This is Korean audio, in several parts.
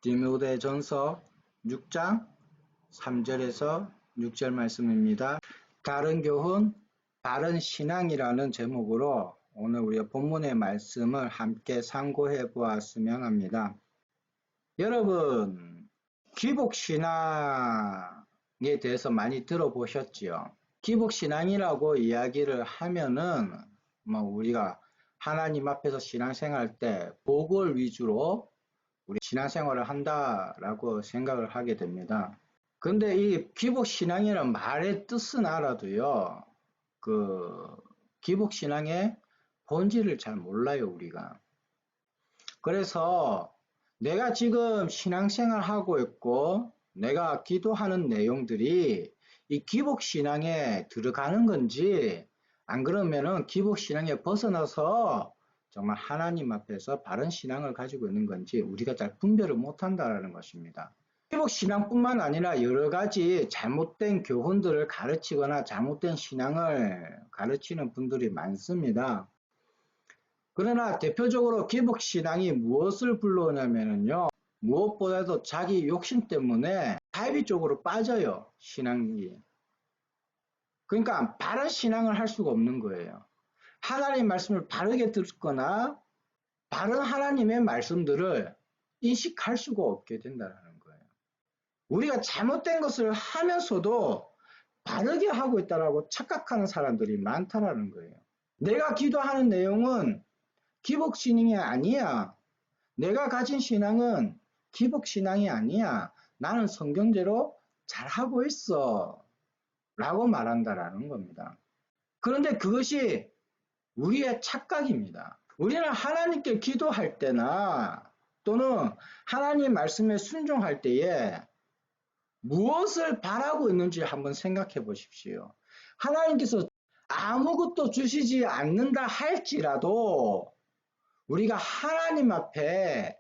디모데전서 6장 3절에서 6절 말씀입니다. 다른 교훈, 바른 신앙이라는 제목으로 오늘 우리가 본문의 말씀을 함께 상고해 보았으면 합니다. 여러분, 기복신앙에 대해서 많이 들어보셨지요? 기복신앙이라고 이야기를 하면은 우리가 하나님 앞에서 신앙생활할 때 복을 위주로 우리 신앙생활을 한다라고 생각을 하게 됩니다. 근데 이 기복신앙이라는 말의 뜻은 알아도요, 기복신앙의 본질을 잘 몰라요, 우리가. 그래서 내가 지금 신앙생활 하고 있고 내가 기도하는 내용들이 이 기복신앙에 들어가는 건지, 안 그러면은 기복신앙에 벗어나서 정말 하나님 앞에서 바른 신앙을 가지고 있는 건지 우리가 잘 분별을 못한다는 것입니다. 기복신앙뿐만 아니라 여러 가지 잘못된 교훈들을 가르치거나 잘못된 신앙을 가르치는 분들이 많습니다. 그러나 대표적으로 기복신앙이 무엇을 불러오냐면요, 무엇보다도 자기 욕심 때문에 사이비 쪽으로 빠져요, 신앙이. 그러니까 바른 신앙을 할 수가 없는 거예요. 하나님 말씀을 바르게 듣거나 바른 하나님의 말씀들을 인식할 수가 없게 된다는 거예요. 우리가 잘못된 것을 하면서도 바르게 하고 있다고 착각하는 사람들이 많다는 거예요. 내가 기도하는 내용은 기복신앙이 아니야. 내가 가진 신앙은 기복신앙이 아니야. 나는 성경대로 잘하고 있어 라고 말한다라는 겁니다. 그런데 그것이 우리의 착각입니다. 우리는 하나님께 기도할 때나 또는 하나님 말씀에 순종할 때에 무엇을 바라고 있는지 한번 생각해 보십시오. 하나님께서 아무것도 주시지 않는다 할지라도 우리가 하나님 앞에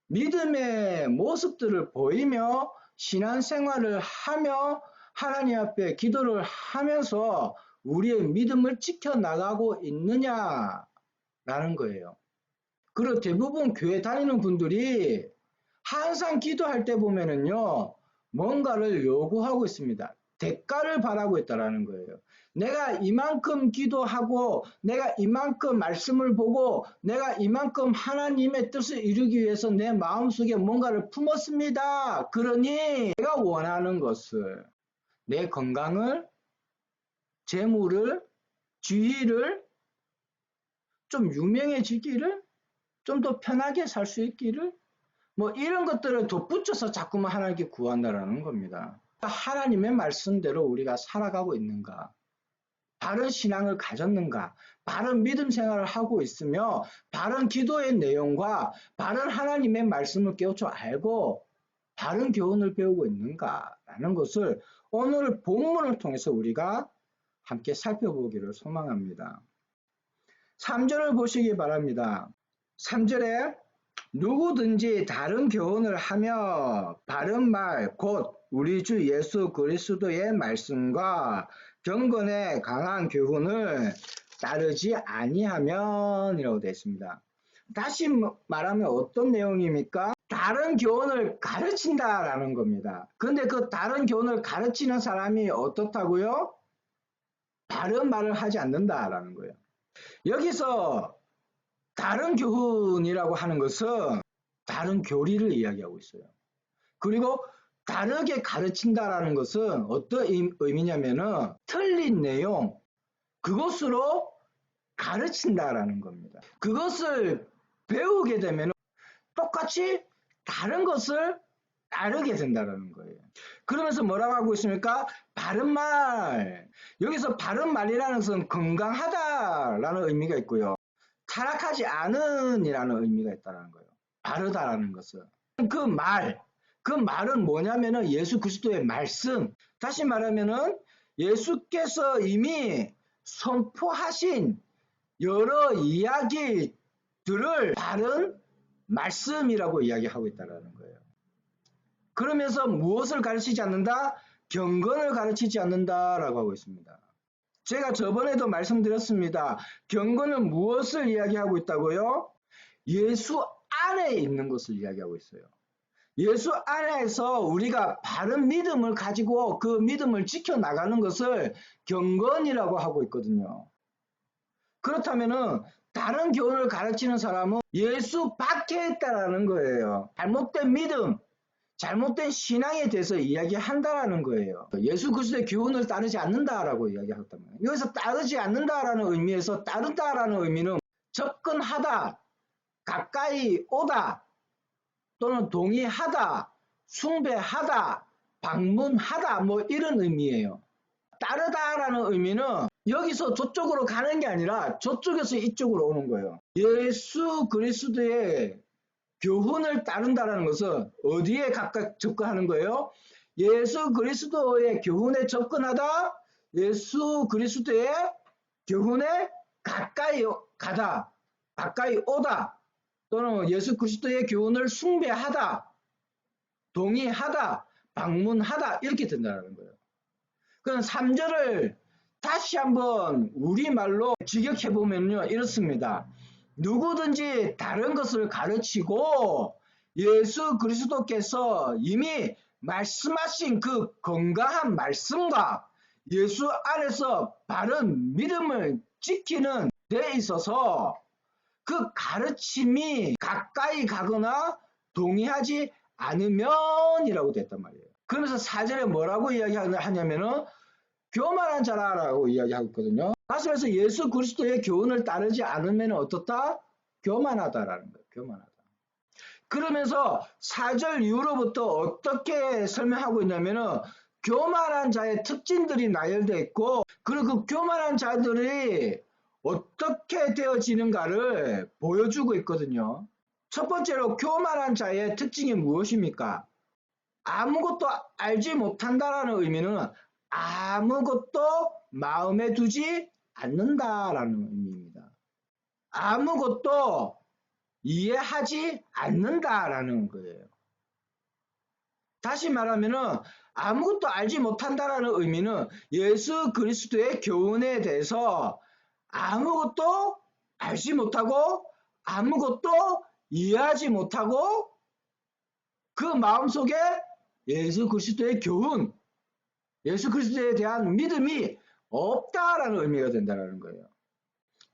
믿음의 모습들을 보이며 신앙생활을 하며 하나님 앞에 기도를 하면서 우리의 믿음을 지켜나가고 있느냐라는 거예요. 그리고 대부분 교회 다니는 분들이 항상 기도할 때 보면은요, 뭔가를 요구하고 있습니다. 대가를 바라고 있다는 거예요. 내가 이만큼 기도하고 내가 이만큼 말씀을 보고 내가 이만큼 하나님의 뜻을 이루기 위해서 내 마음속에 뭔가를 품었습니다. 그러니 내가 원하는 것을, 내 건강을, 재물을, 지위를, 좀 유명해지기를, 좀 더 편하게 살 수 있기를, 이런 것들을 덧붙여서 자꾸만 하나님께 구한다는 겁니다. 하나님의 말씀대로 우리가 살아가고 있는가? 바른 신앙을 가졌는가? 바른 믿음 생활을 하고 있으며 바른 기도의 내용과 바른 하나님의 말씀을 깨우쳐 알고 바른 교훈을 배우고 있는가라는 것을 오늘 본문을 통해서 우리가 함께 살펴보기를 소망합니다. 3절을 보시기 바랍니다. 3절에 누구든지 다른 교훈을 하며 바른 말 곧 우리 주 예수 그리스도의 말씀과 경건에 강한 교훈을 따르지 아니하면 이라고 되어 있습니다. 다시 말하면 어떤 내용입니까? 다른 교훈을 가르친다라는 겁니다. 근데 그 다른 교훈을 가르치는 사람이 어떻다고요? 바른 말을 하지 않는다라는 거예요. 여기서 다른 교훈이라고 하는 것은 다른 교리를 이야기하고 있어요. 그리고 다르게 가르친다라는 것은 어떤 의미냐면은 틀린 내용, 그것으로 가르친다라는 겁니다. 그것을 배우게 되면 똑같이 다른 것을 따르게 된다는 거예요. 그러면서 뭐라고 하고 있습니까? 바른 말. 여기서 바른 말이라는 것은 건강하다라는 의미가 있고요. 타락하지 않은 이라는 의미가 있다는 거예요. 바르다라는 것은. 그 말은 뭐냐면은 예수 그리스도의 말씀. 다시 말하면은 예수께서 이미 선포하신 여러 이야기들을 바른 말씀이라고 이야기하고 있다는 거예요. 그러면서 무엇을 가르치지 않는다? 경건을 가르치지 않는다라고 하고 있습니다. 제가 저번에도 말씀드렸습니다. 경건은 무엇을 이야기하고 있다고요? 예수 안에 있는 것을 이야기하고 있어요. 예수 안에서 우리가 바른 믿음을 가지고 그 믿음을 지켜나가는 것을 경건이라고 하고 있거든요. 그렇다면은 다른 교훈을 가르치는 사람은 예수 밖에 있다라는 거예요. 잘못된 믿음, 잘못된 신앙에 대해서 이야기한다라는 거예요. 예수 그리스도의 교훈을 따르지 않는다라고 이야기했단 말이에요. 여기서 따르지 않는다라는 의미에서 따른다라는 의미는 접근하다, 가까이 오다, 또는 동의하다, 숭배하다, 방문하다 뭐 이런 의미예요. 따르다라는 의미는 여기서 저쪽으로 가는 게 아니라 저쪽에서 이쪽으로 오는 거예요. 예수 그리스도의 교훈을 따른다는 것은 어디에 가까이 접근하는 거예요? 예수 그리스도의 교훈에 접근하다, 예수 그리스도의 교훈에 가까이 가다, 가까이 오다, 또는 예수 그리스도의 교훈을 숭배하다, 동의하다, 방문하다 이렇게 된다는 거예요. 그럼 3절을 다시 한번 우리말로 직역해보면요 이렇습니다. 누구든지 다른 것을 가르치고 예수 그리스도께서 이미 말씀하신 그 건강한 말씀과 예수 안에서 바른 믿음을 지키는 데 있어서 그 가르침이 가까이 가거나 동의하지 않으면이라고 됐단 말이에요. 그러면서 4절에 뭐라고 이야기하냐면은 교만한 자라고 이야기하고 있거든요. 다시 말해서 예수 그리스도의 교훈을 따르지 않으면 어떻다? 교만하다라는 거예요. 교만하다. 그러면서 4절 이후로부터 어떻게 설명하고 있냐면은 교만한 자의 특징들이 나열되어 있고 그리고 그 교만한 자들이 어떻게 되어지는가를 보여주고 있거든요. 첫 번째로 교만한 자의 특징이 무엇입니까? 아무것도 알지 못한다라는 의미는 아무것도 마음에 두지 않는다라는 의미입니다. 아무것도 이해하지 않는다라는 거예요. 다시 말하면은 아무것도 알지 못한다라는 의미는 예수 그리스도의 교훈에 대해서 아무것도 알지 못하고 아무것도 이해하지 못하고 그 마음속에 예수 그리스도의 교훈, 예수 그리스도에 대한 믿음이 없다라는 의미가 된다는 거예요.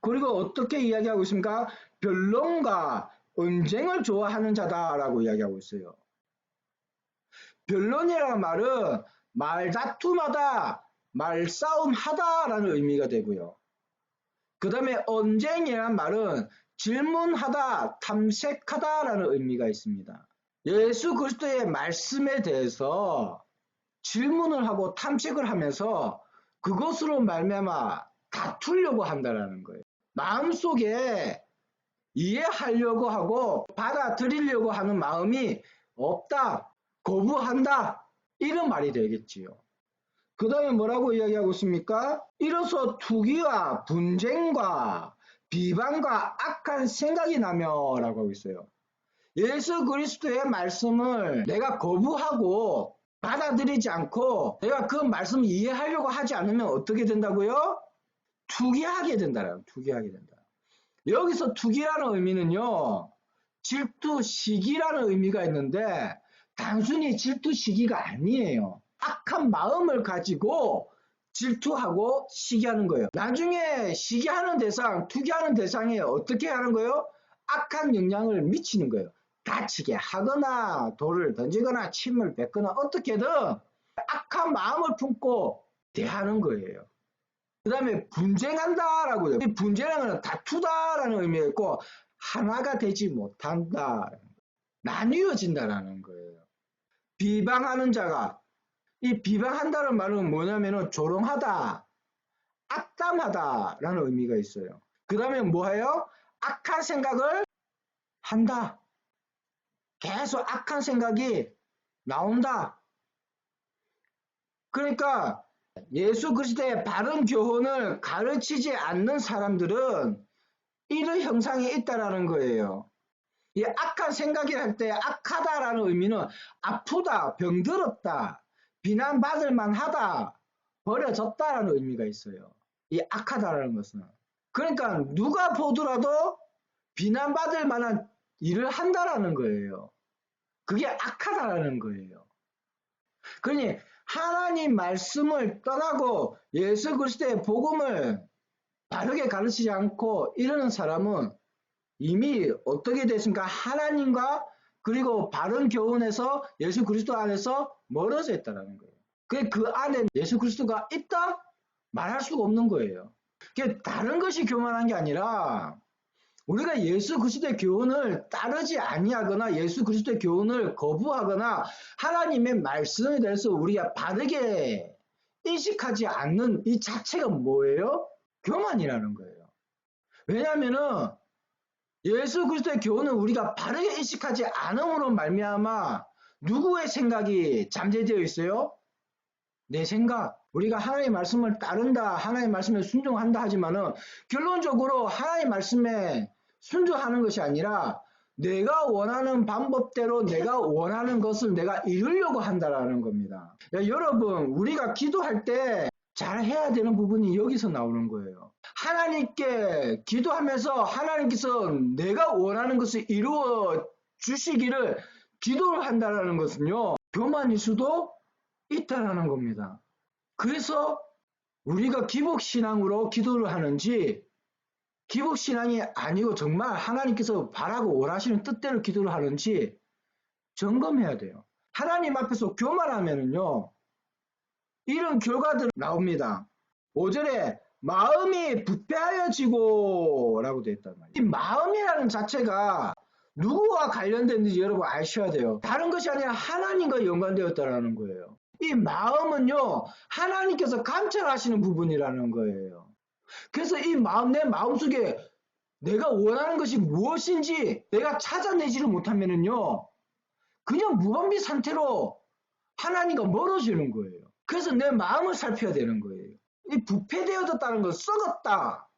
그리고 어떻게 이야기하고 있습니까? 변론과 언쟁을 좋아하는 자다라고 이야기하고 있어요. 변론이라는 말은 말다툼하다, 말싸움하다라는 의미가 되고요. 그 다음에 언쟁이라는 말은 질문하다, 탐색하다라는 의미가 있습니다. 예수 그리스도의 말씀에 대해서 질문을 하고 탐색을 하면서 그것으로 말미암아 다투려고 한다는 거예요. 마음속에 이해하려고 하고 받아들이려고 하는 마음이 없다, 거부한다 이런 말이 되겠지요. 그 다음에 뭐라고 이야기하고 있습니까? 이로써 투기와 분쟁과 비방과 악한 생각이 나며 라고 하고 있어요. 예수 그리스도의 말씀을 내가 거부하고 받아들이지 않고 내가 그 말씀을 이해하려고 하지 않으면 어떻게 된다고요? 투기하게 된다라고. 투기하게 된다. 여기서 투기라는 의미는요. 질투, 시기라는 의미가 있는데 단순히 질투, 시기가 아니에요. 악한 마음을 가지고 질투하고 시기하는 거예요. 나중에 시기하는 대상, 투기하는 대상에 어떻게 하는 거예요? 악한 영향을 미치는 거예요. 다치게 하거나 돌을 던지거나 침을 뱉거나 어떻게든 악한 마음을 품고 대하는 거예요. 그 다음에 분쟁한다라고 해요. 분쟁은 다투다라는 의미가 있고 하나가 되지 못한다. 나뉘어진다라는 거예요. 비방하는 자가 이 비방한다는 말은 뭐냐면은 조롱하다, 악담하다라는 의미가 있어요. 그 다음에 뭐예요? 악한 생각을 한다. 계속 악한 생각이 나온다. 그러니까 예수 그리스도의 바른 교훈을 가르치지 않는 사람들은 이런 형상이 있다라는 거예요. 이 악한 생각이 할 때 악하다라는 의미는 아프다, 병들었다, 비난받을 만하다, 버려졌다라는 의미가 있어요. 이 악하다라는 것은. 그러니까 누가 보더라도 비난받을 만한 일을 한다라는 거예요. 그게 악하다라는 거예요. 그러니 하나님 말씀을 떠나고 예수 그리스도의 복음을 바르게 가르치지 않고 이러는 사람은 이미 어떻게 됐습니까? 하나님과 그리고 바른 교훈에서 예수 그리스도 안에서 멀어져 있다는 거예요. 그 안에 예수 그리스도가 있다? 말할 수가 없는 거예요. 다른 것이 교만한 게 아니라 우리가 예수 그리스도의 교훈을 따르지 아니하거나 예수 그리스도의 교훈을 거부하거나 하나님의 말씀에 대해서 우리가 바르게 인식하지 않는 이 자체가 뭐예요? 교만이라는 거예요. 왜냐하면은 예수 그리스도의 교훈을 우리가 바르게 인식하지 않음으로 말미암아 누구의 생각이 잠재되어 있어요? 내 생각. 우리가 하나님의 말씀을 따른다, 하나님의 말씀에 순종한다 하지만은 결론적으로 하나님의 말씀에 순종하는 것이 아니라 내가 원하는 방법대로 내가 원하는 것을 내가 이루려고 한다라는 겁니다. 여러분, 우리가 기도할 때 잘 해야 되는 부분이 여기서 나오는 거예요. 하나님께 기도하면서 하나님께서 내가 원하는 것을 이루어 주시기를 기도를 한다는 것은요, 교만일 수도 있다라는 겁니다. 그래서 우리가 기복신앙으로 기도를 하는지 기복신앙이 아니고 정말 하나님께서 바라고 원하시는 뜻대로 기도를 하는지 점검해야 돼요. 하나님 앞에서 교만하면은요, 이런 결과들이 나옵니다. 5절에 마음이 부패하여지고 라고 되어 있단 말이에요. 이 마음이라는 자체가 누구와 관련됐는지 여러분 아셔야 돼요. 다른 것이 아니라 하나님과 연관되었다는 거예요. 이 마음은요, 하나님께서 감찰하시는 부분이라는 거예요. 그래서 이 마음, 내 마음속에 내가 원하는 것이 무엇인지 내가 찾아내지를 못하면은요, 그냥 무방비 상태로 하나님과 멀어지는 거예요. 그래서 내 마음을 살펴야 되는 거예요. 이 부패되어졌다는 건 썩었다,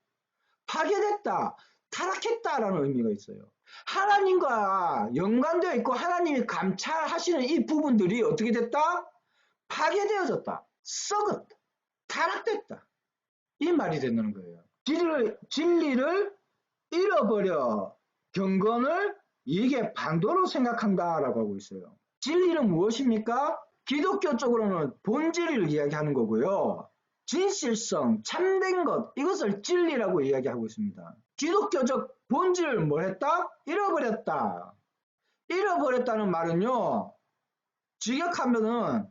파괴됐다, 타락했다라는 의미가 있어요. 하나님과 연관되어 있고 하나님이 감찰하시는 이 부분들이 어떻게 됐다? 파괴되어졌다, 썩었다, 타락됐다. 이 말이 되는 거예요. 진리를 잃어버려 경건을 이게 반도로 생각한다라고 하고 있어요. 진리는 무엇입니까? 기독교 쪽으로는 본질을 이야기하는 거고요. 진실성, 참된 것, 이것을 진리라고 이야기하고 있습니다. 기독교적 본질을 뭘 했다? 잃어버렸다. 잃어버렸다는 말은요, 직역하면은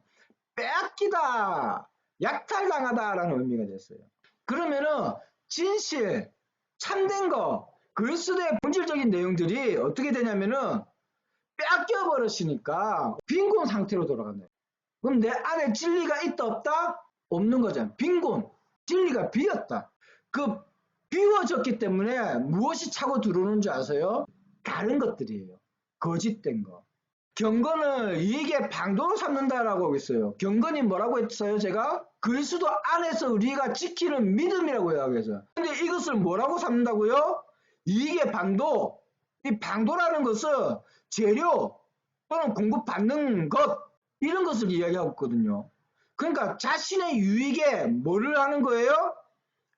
빼앗기다, 약탈당하다라는 의미가 됐어요. 그러면은 진실, 참된 거, 그리스도의 본질적인 내용들이 어떻게 되냐면은 빼앗겨 버렸으니까 빈곤 상태로 돌아간다. 그럼 내 안에 진리가 있다 없다? 없는 거잖아. 빈곤, 진리가 비었다. 그 비워졌기 때문에 무엇이 차고 들어오는 줄 아세요? 다른 것들이에요. 거짓된 거. 경건을 이익의 방도로 삼는다라고 하고 있어요. 경건이 뭐라고 했어요? 제가 그리스도 안에서 우리가 지키는 믿음이라고 이야기했어요. 근데 이것을 뭐라고 삼는다고요? 이익의 방도. 이 방도라는 것은 재료 또는 공급받는 것, 이런 것을 이야기하고 있거든요. 그러니까 자신의 유익에 뭐를 하는 거예요?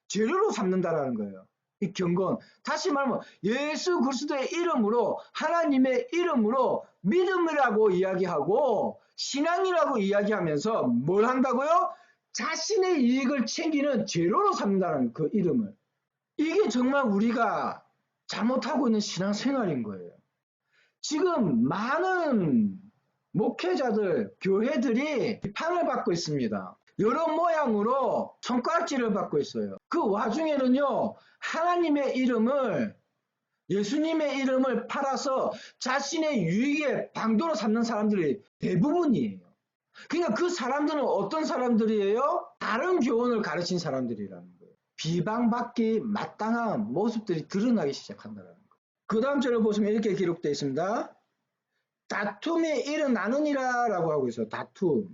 재료로 삼는다라는 거예요. 이 경건. 다시 말하면 예수 그리스도의 이름으로, 하나님의 이름으로 믿음이라고 이야기하고 신앙이라고 이야기하면서 뭘 한다고요? 자신의 이익을 챙기는 재료로 삼는다는 그 이름을. 이게 정말 우리가 잘못하고 있는 신앙생활인 거예요. 지금 많은 목회자들, 교회들이 비판을 받고 있습니다. 여러 모양으로 손가락질을 받고 있어요. 그 와중에는요, 하나님의 이름을, 예수님의 이름을 팔아서 자신의 유익의 방도로 삼는 사람들이 대부분이에요. 그러니까 그 사람들은 어떤 사람들이에요? 다른 교훈을 가르친 사람들이라는 거예요. 비방받기 마땅한 모습들이 드러나기 시작한다는 거예요. 그 다음 절을 보시면 이렇게 기록되어 있습니다. 다툼이 일어나느니라 라고 하고 있어요. 다툼.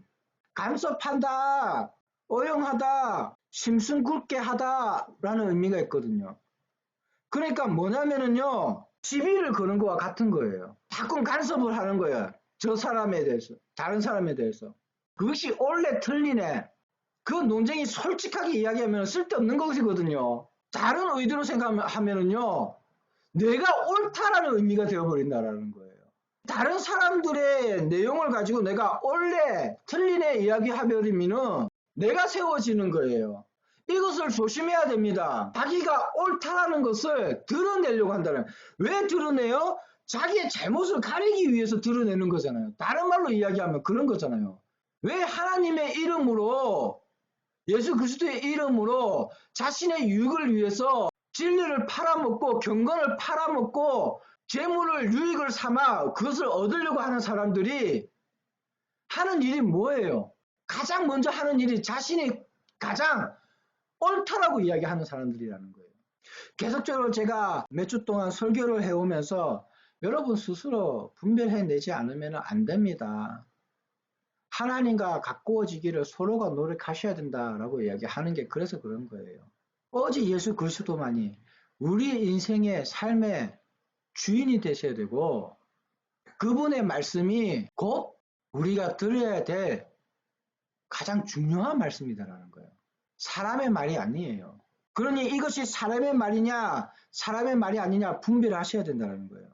간섭한다, 어용하다, 심승 굵게 하다 라는 의미가 있거든요. 그러니까 뭐냐면은요, 시비를 거는 거와 같은 거예요. 자꾸 간섭을 하는 거예요. 저 사람에 대해서, 다른 사람에 대해서. 그것이 옳네 틀리네, 그 논쟁이 솔직하게 이야기하면 쓸데없는 것이거든요. 다른 의도로 생각하면은요, 내가 옳다라는 의미가 되어버린다라는 거예요. 다른 사람들의 내용을 가지고 내가 옳네, 틀리네 이야기하면은 내가 세워지는 거예요. 이것을 조심해야 됩니다. 자기가 옳다라는 것을 드러내려고 한다는. 왜 드러내요? 자기의 잘못을 가리기 위해서 드러내는 거잖아요. 다른 말로 이야기하면 그런 거잖아요. 왜 하나님의 이름으로, 예수 그리스도의 이름으로 자신의 유익을 위해서 진리를 팔아먹고 경건을 팔아먹고 재물을 유익을 삼아 그것을 얻으려고 하는 사람들이 하는 일이 뭐예요? 가장 먼저 하는 일이 자신이 가장 옳다라고 이야기하는 사람들이라는 거예요. 계속적으로 제가 몇 주 동안 설교를 해오면서 여러분 스스로 분별해내지 않으면 안 됩니다. 하나님과 가까워지기를 서로가 노력하셔야 된다라고 이야기하는 게 그래서 그런 거예요. 오직 예수 그리스도만이 우리 인생의 삶의 주인이 되셔야 되고 그분의 말씀이 곧 우리가 들어야 될 가장 중요한 말씀이다라는 거예요. 사람의 말이 아니에요. 그러니 이것이 사람의 말이냐 사람의 말이 아니냐 분별하셔야 된다는 거예요.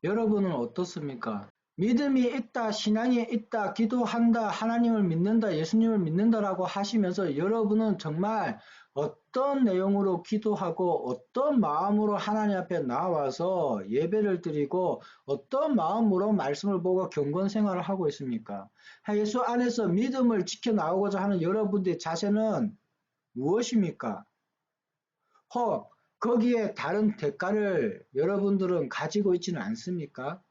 여러분은 어떻습니까? 믿음이 있다, 신앙이 있다, 기도한다, 하나님을 믿는다, 예수님을 믿는다라고 하시면서 여러분은 정말 어떤 내용으로 기도하고 어떤 마음으로 하나님 앞에 나와서 예배를 드리고 어떤 마음으로 말씀을 보고 경건 생활을 하고 있습니까? 예수 안에서 믿음을 지켜나오고자 하는 여러분들의 자세는 무엇입니까? 혹 거기에 다른 대가를 여러분들은 가지고 있지는 않습니까?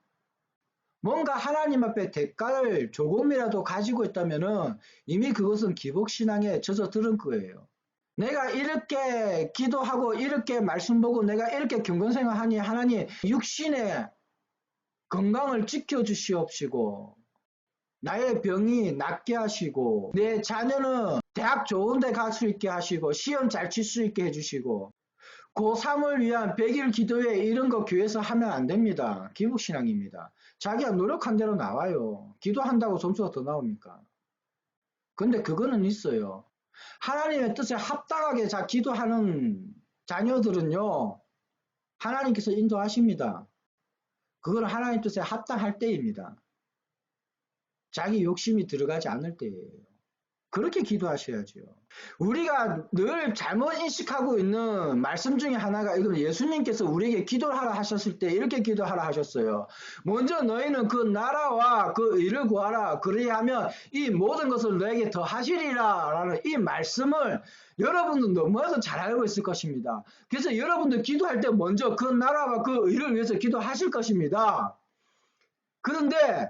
뭔가 하나님 앞에 대가를 조금이라도 가지고 있다면 이미 그것은 기복신앙에 젖어들은 거예요. 내가 이렇게 기도하고 이렇게 말씀 보고 내가 이렇게 경건생활하니 하나님 육신의 건강을 지켜주시옵시고 나의 병이 낫게 하시고 내 자녀는 대학 좋은 데 갈 수 있게 하시고 시험 잘 칠 수 있게 해주시고 고3을 위한 100일 기도회 이런 거 교회에서 하면 안 됩니다. 기복신앙입니다. 자기가 노력한 대로 나와요. 기도한다고 점수가 더 나옵니까? 근데 그거는 있어요. 하나님의 뜻에 합당하게 기도하는 자녀들은요. 하나님께서 인도하십니다. 그건 하나님 뜻에 합당할 때입니다. 자기 욕심이 들어가지 않을 때예요. 그렇게 기도하셔야죠. 우리가 늘 잘못 인식하고 있는 말씀 중에 하나가 이건 예수님께서 우리에게 기도를 하라 하셨을 때 이렇게 기도하라 하셨어요. 먼저 너희는 그 나라와 그 의를 구하라. 그리하면 이 모든 것을 너에게 더 하시리라 라는 이 말씀을 여러분은 너무나도 잘 알고 있을 것입니다. 그래서 여러분들 기도할 때 먼저 그 나라와 그 의를 위해서 기도하실 것입니다. 그런데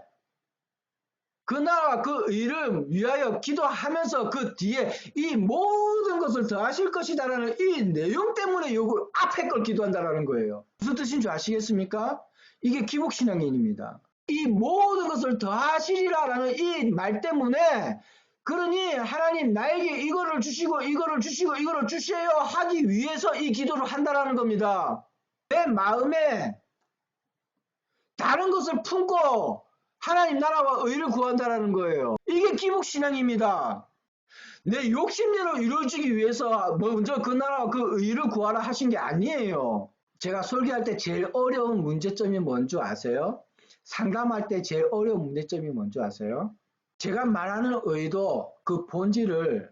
그 나라와 그 의를 위하여 기도하면서 그 뒤에 이 모든 것을 더하실 것이다라는 이 내용 때문에 요거 앞에 걸 기도한다라는 거예요. 무슨 뜻인 줄 아시겠습니까? 이게 기복신앙인입니다. 이 모든 것을 더하시리라라는 이 말 때문에 그러니 하나님 나에게 이거를 주시고 이거를 주시고 이거를 주세요 하기 위해서 이 기도를 한다라는 겁니다. 내 마음에 다른 것을 품고 하나님 나라와 의를 구한다라는 거예요. 이게 기복신앙입니다. 내 욕심대로 이루어지기 위해서 먼저 그 나라와 그 의를 구하라 하신 게 아니에요. 제가 설교할 때 제일 어려운 문제점이 뭔지 아세요? 상담할 때 제일 어려운 문제점이 뭔지 아세요? 제가 말하는 의도 그 본질을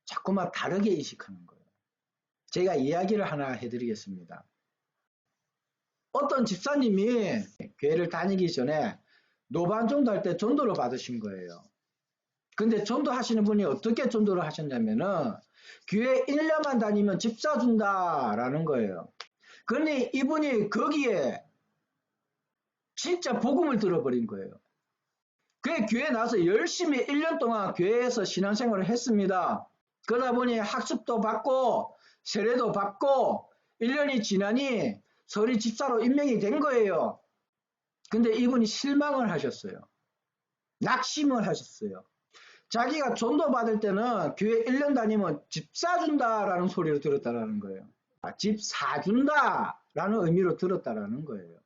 자꾸만 다르게 인식하는 거예요. 제가 이야기를 하나 해드리겠습니다. 어떤 집사님이 교회를 다니기 전에 노반전도 할 때 전도를 받으신 거예요. 근데 전도하시는 분이 어떻게 전도를 하셨냐면은 교회 1년만 다니면 집 사준다라는 거예요. 그런데 이분이 거기에 진짜 복음을 들어버린 거예요. 그 교회에 나와서 열심히 1년 동안 교회에서 신앙생활을 했습니다. 그러다 보니 학습도 받고 세례도 받고 1년이 지나니 서리 집사로 임명이 된 거예요. 근데 이분이 실망을 하셨어요. 낙심을 하셨어요. 자기가 전도 받을 때는 교회 1년 다니면 집 사준다라는 소리를 들었다라는 거예요. 집 사준다라는 의미로 들었다라는 거예요.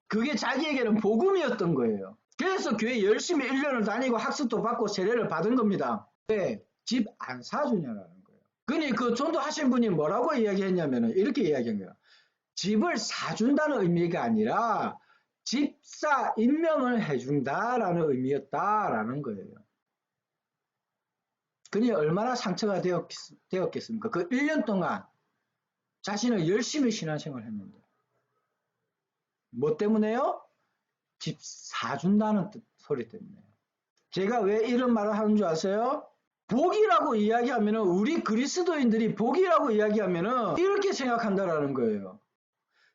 그게 자기에게는 복음이었던 거예요. 그래서 교회 열심히 1년을 다니고 학습도 받고 세례를 받은 겁니다. 왜? 집 안 사주냐라는 거예요. 그니 그 전도하신 분이 뭐라고 이야기했냐면은 이렇게 이야기한 거예요. 집을 사준다는 의미가 아니라 집사 임명을 해준다라는 의미였다라는 거예요. 그니 얼마나 상처가 되었겠습니까? 그 1년 동안 자신은 열심히 신앙생활을 했는데. 뭐 때문에요? 집 사준다는 소리 때문에. 제가 왜 이런 말을 하는 줄 아세요? 복이라고 이야기하면은, 우리 그리스도인들이 복이라고 이야기하면은 이렇게 생각한다라는 거예요.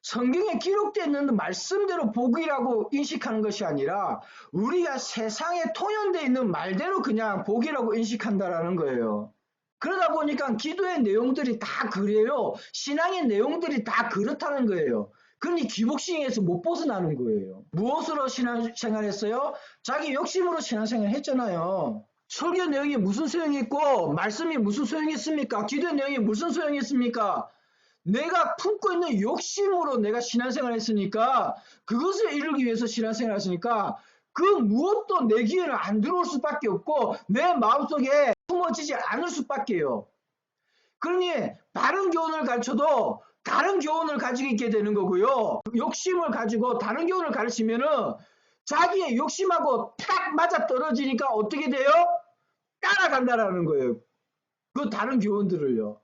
성경에 기록되어 있는 말씀대로 복이라고 인식하는 것이 아니라 우리가 세상에 통용되어 있는 말대로 그냥 복이라고 인식한다라는 거예요. 그러다 보니까 기도의 내용들이 다 그래요. 신앙의 내용들이 다 그렇다는 거예요. 그러니 기복신앙에서 못 벗어나는 거예요. 무엇으로 신앙생활했어요? 자기 욕심으로 신앙생활 했잖아요. 설교 내용이 무슨 소용이 있고 말씀이 무슨 소용이 있습니까? 기도의 내용이 무슨 소용이 있습니까? 내가 품고 있는 욕심으로 내가 신앙생활을 했으니까, 그것을 이루기 위해서 신앙생활을 했으니까 그 무엇도 내 귀에는 안 들어올 수밖에 없고 내 마음속에 품어지지 않을 수밖에요. 그러니 바른 교훈을 가르쳐도 다른 교훈을 가지고 있게 되는 거고요. 욕심을 가지고 다른 교훈을 가르치면은 자기의 욕심하고 탁 맞아 떨어지니까 어떻게 돼요? 따라간다라는 거예요. 그 다른 교훈들을요.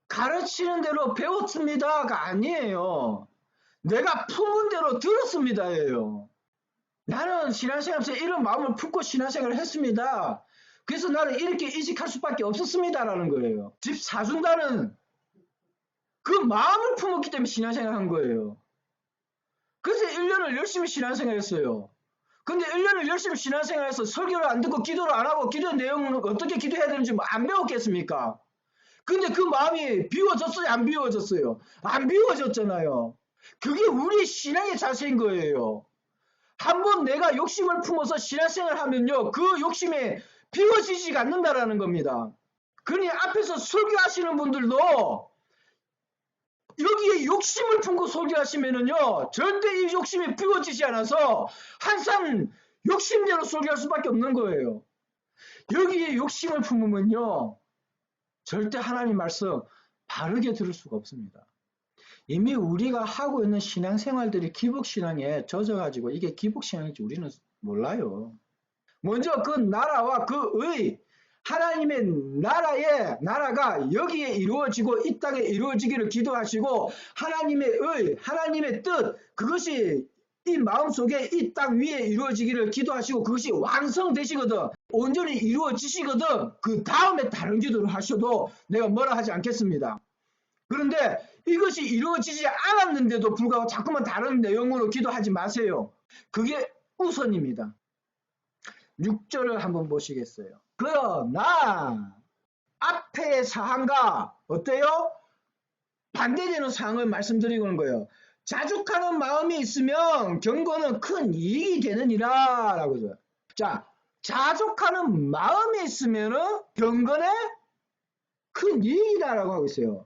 가르치는 대로 배웠습니다가 아니에요. 내가 품은 대로 들었습니다예요. 나는 신앙생활에서 이런 마음을 품고 신앙생활을 했습니다. 그래서 나는 이렇게 이직할 수밖에 없었습니다라는 거예요. 집 사준다는 그 마음을 품었기 때문에 신앙생활을 한 거예요. 그래서 1년을 열심히 신앙생활 했어요. 근데 1년을 열심히 신앙생활해서 설교를 안 듣고 기도를 안 하고 기도의 내용은 어떻게 기도해야 되는지 안 배웠겠습니까? 근데 그 마음이 비워졌어요? 안 비워졌어요? 안 비워졌잖아요. 그게 우리 신앙의 자세인 거예요. 한번 내가 욕심을 품어서 신앙생활을 하면요, 그 욕심이 비워지지가 않는다라는 겁니다. 그러니 앞에서 설교하시는 분들도 여기에 욕심을 품고 설교하시면은요, 절대 이 욕심이 비워지지 않아서 항상 욕심대로 설교할 수밖에 없는 거예요. 여기에 욕심을 품으면요, 절대 하나님 말씀 바르게 들을 수가 없습니다. 이미 우리가 하고 있는 신앙생활들이 기복신앙에 젖어가지고 이게 기복신앙인지 우리는 몰라요. 먼저 그 나라와 그 의, 하나님의 나라가 여기에 이루어지고 이 땅에 이루어지기를 기도하시고 하나님의 의, 하나님의 뜻, 그것이 이 마음속에 이 땅 위에 이루어지기를 기도하시고 그것이 완성되시거든, 온전히 이루어지시거든, 그 다음에 다른 기도를 하셔도 내가 뭐라 하지 않겠습니다. 그런데 이것이 이루어지지 않았는데도 불구하고 자꾸만 다른 내용으로 기도하지 마세요. 그게 우선입니다. 6절을 한번 보시겠어요. 그러나 앞의 사항과 어때요? 반대되는 사항을 말씀드리고 있는 거예요. 자족하는 마음이 있으면 경건은 큰 이익이 되느니라 라고 해요. 자, 자족하는 마음이 있으면 경건에 큰 이익이다라고 하고 있어요.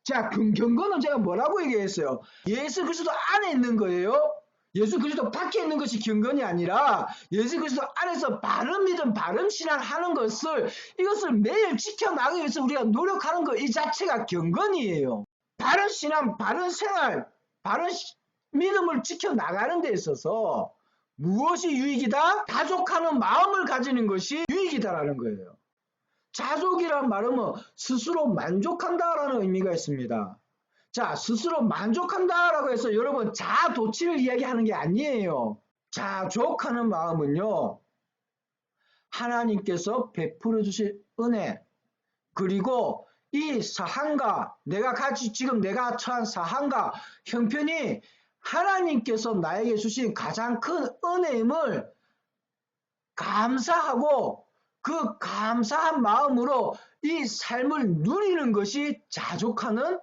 자, 경건은 제가 뭐라고 얘기했어요? 예수 그리스도 안에 있는 거예요. 예수 그리스도 밖에 있는 것이 경건이 아니라 예수 그리스도 안에서 바른 믿음, 바른 신앙 하는 것을, 이것을 매일 지켜나가기 위해서 우리가 노력하는 것, 이 자체가 경건이에요. 바른 신앙, 바른 생활, 바른 믿음을 지켜나가는 데 있어서 무엇이 유익이다? 자족하는 마음을 가지는 것이 유익이다라는 거예요. 자족이란 말은 스스로 만족한다라는 의미가 있습니다. 자, 스스로 만족한다라고 해서 여러분 자도취를 이야기하는 게 아니에요. 자족하는 마음은요, 하나님께서 베풀어 주실 은혜, 그리고 이 사항과 지금 내가 처한 사항과 형편이 하나님께서 나에게 주신 가장 큰 은혜임을 감사하고 그 감사한 마음으로 이 삶을 누리는 것이 자족하는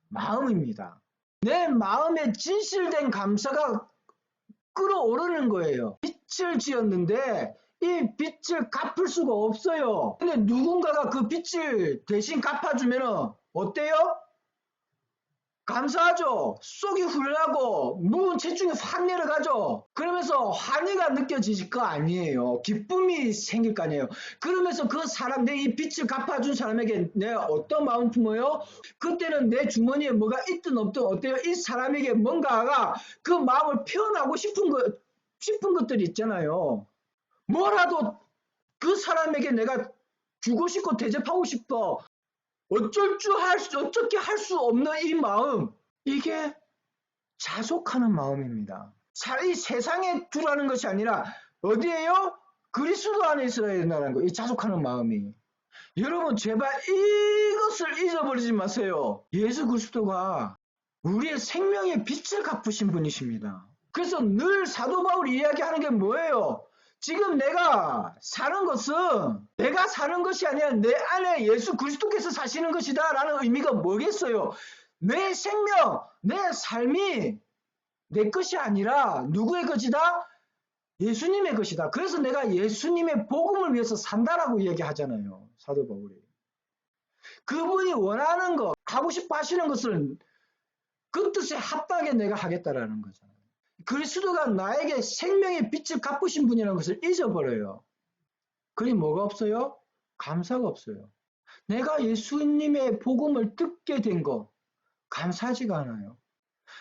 마음입니다. 내 마음에 진실된 감사가 끓어오르는 거예요. 빚을 지었는데 이 빚을 갚을 수가 없어요. 근데 누군가가 그 빚을 대신 갚아주면 어때요? 감사하죠. 속이 후련하고 무은 체중이 확 내려가죠. 그러면서 환희가 느껴질 거 아니에요. 기쁨이 생길 거 아니에요. 그러면서 그 사람, 내 이 빚을 갚아준 사람에게 내가 어떤 마음 품어요? 그때는 내 주머니에 뭐가 있든 없든 어때요? 이 사람에게 뭔가가 그 마음을 표현하고 싶은 것들이 있잖아요. 뭐라도 그 사람에게 내가 주고 싶고 대접하고 싶어. 어떻게 할 수 없는 이 마음, 이게 자족하는 마음입니다. 이 세상에 두라는 것이 아니라 어디에요? 그리스도 안에 있어야 된다는 거예요. 이 자족하는 마음이. 여러분 제발 이것을 잊어버리지 마세요. 예수 그리스도가 우리의 생명의 빛을 갚으신 분이십니다. 그래서 늘 사도 바울이 이야기하는 게 뭐예요? 지금 내가 사는 것은 내가 사는 것이 아니라 내 안에 예수 그리스도께서 사시는 것이다 라는 의미가 뭐겠어요? 내 생명, 내 삶이 내 것이 아니라 누구의 것이다? 예수님의 것이다. 그래서 내가 예수님의 복음을 위해서 산다라고 이야기하잖아요. 사도 바울이. 그분이 원하는 것, 하고 싶어 하시는 것을 그 뜻에 합당하게 내가 하겠다라는 거잖아요. 그리스도가 나에게 생명의 빛을 갚으신 분이라는 것을 잊어버려요. 그리 뭐가 없어요? 감사가 없어요. 내가 예수님의 복음을 듣게 된 거 감사하지가 않아요.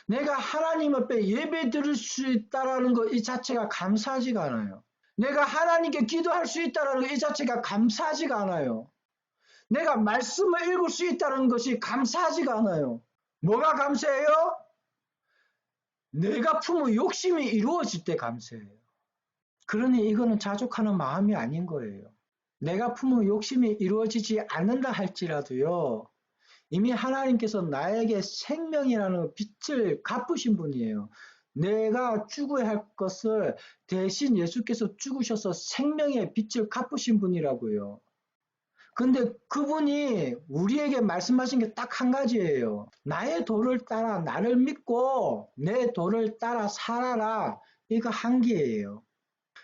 내가 하나님 앞에 예배 드릴 수 있다는 것 이 자체가 감사하지가 않아요. 내가 하나님께 기도할 수 있다는 것 이 자체가 감사하지가 않아요. 내가 말씀을 읽을 수 있다는 것이 감사하지가 않아요. 뭐가 감사해요? 내가 품은 욕심이 이루어질 때 감사해요. 그러니 이거는 자족하는 마음이 아닌 거예요. 내가 품은 욕심이 이루어지지 않는다 할지라도요. 이미 하나님께서 나에게 생명이라는 빛을 갚으신 분이에요. 내가 죽어야 할 것을 대신 예수께서 죽으셔서 생명의 빛을 갚으신 분이라고요. 근데 그분이 우리에게 말씀하신 게 딱 한 가지예요. 나의 도를 따라 나를 믿고 내 도를 따라 살아라. 이거 한계예요.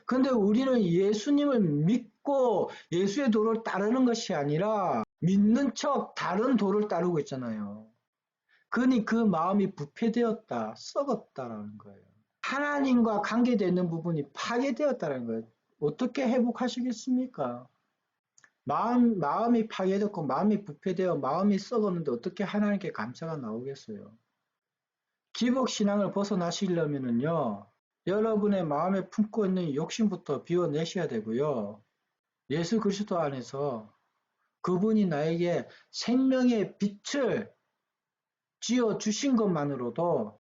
근데 우리는 예수님을 믿고 예수의 도를 따르는 것이 아니라 믿는 척 다른 도를 따르고 있잖아요. 그러니 그 마음이 부패되었다, 썩었다라는 거예요. 하나님과 관계되는 부분이 파괴되었다는 거예요. 어떻게 회복하시겠습니까? 마음이 파괴됐고 마음이 부패되어 마음이 썩었는데 어떻게 하나님께 감사가 나오겠어요? 기복신앙을 벗어나시려면요. 여러분의 마음에 품고 있는 욕심부터 비워내셔야 되고요. 예수 그리스도 안에서 그분이 나에게 생명의 빛을 지어주신 것만으로도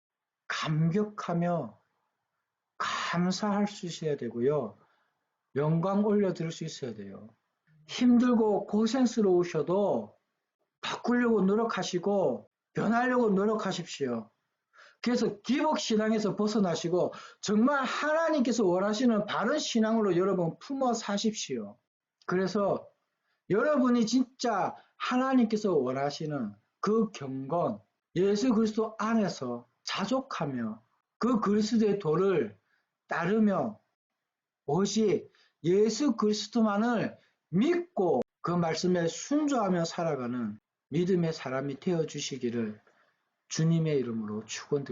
감격하며 감사할 수 있어야 되고요. 영광 올려드릴 수 있어야 돼요. 힘들고 고생스러우셔도 바꾸려고 노력하시고 변하려고 노력하십시오. 그래서 기복신앙에서 벗어나시고 정말 하나님께서 원하시는 바른 신앙으로 여러분 품어 사십시오. 그래서 여러분이 진짜 하나님께서 원하시는 그 경건, 예수 그리스도 안에서 자족하며 그 그리스도의 도를 따르며 오직 예수 그리스도만을 믿고 그 말씀에 순종하며 살아가는 믿음의 사람이 되어 주시기를 주님의 이름으로 축원드립니다.